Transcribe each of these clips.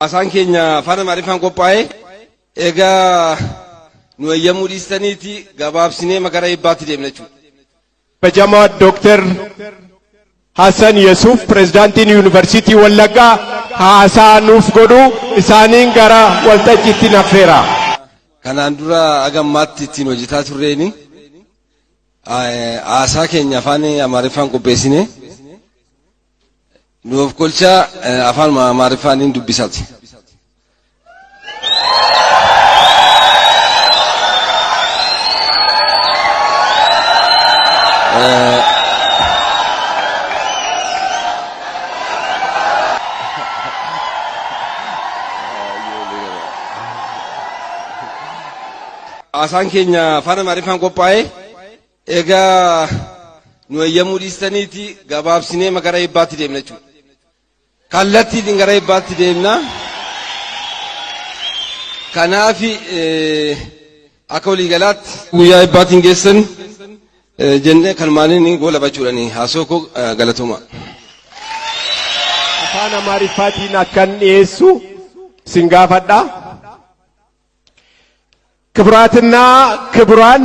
Asaan keenya afaan Amaariffaan qophaa'e egaa nu eeyyamuu dhiistaniiti gabaabsinee magara eebbaatti deemna jechuudha. Beekamaa Dr. Hassan Yusuf pirezidaantiin yuunivarsiitii Wallaggaa haasaa nuuf godhu isaaniin gara waltajjiitti nafeera. Kanaan dura agammaatti ittiin hojjetaa turreeni haasaa keenya afaan Amaariffaan qopheessine nuuf kolcha afaan Amaariffaan dubbisati. Asaan keenya afaan Amaariffaan qophaa'e egaa nu eeyyamuu dhiistaniiti gabaabsinee magara eebbaatti deemna jechuudha. Kallattiin gara eebbaatti deemna. Kanaaf akka waliigalaatti guyyaa eebbaatti geessan jennee kan maaliin goolabachuudhaani haasoo koo galatoma. Afaan Amaariffaatiin akkan dhiyeessu sin gaafadha. ክብራትና ክብራን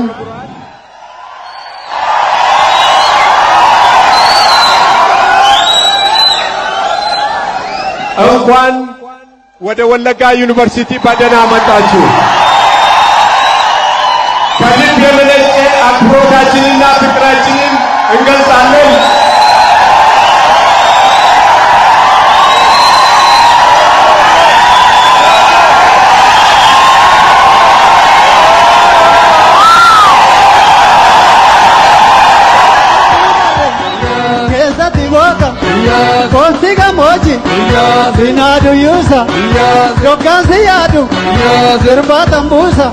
እንኳን ወደ ወለጋ ዩኒቨርሲቲ በደህና መጣችሁ። ከልብ የመነጨ አክብሮታችንና ፍቅራችንን እንገልጻለን። Consiga moji, sinadu yusa, dokan siyadu, zirba tambusa,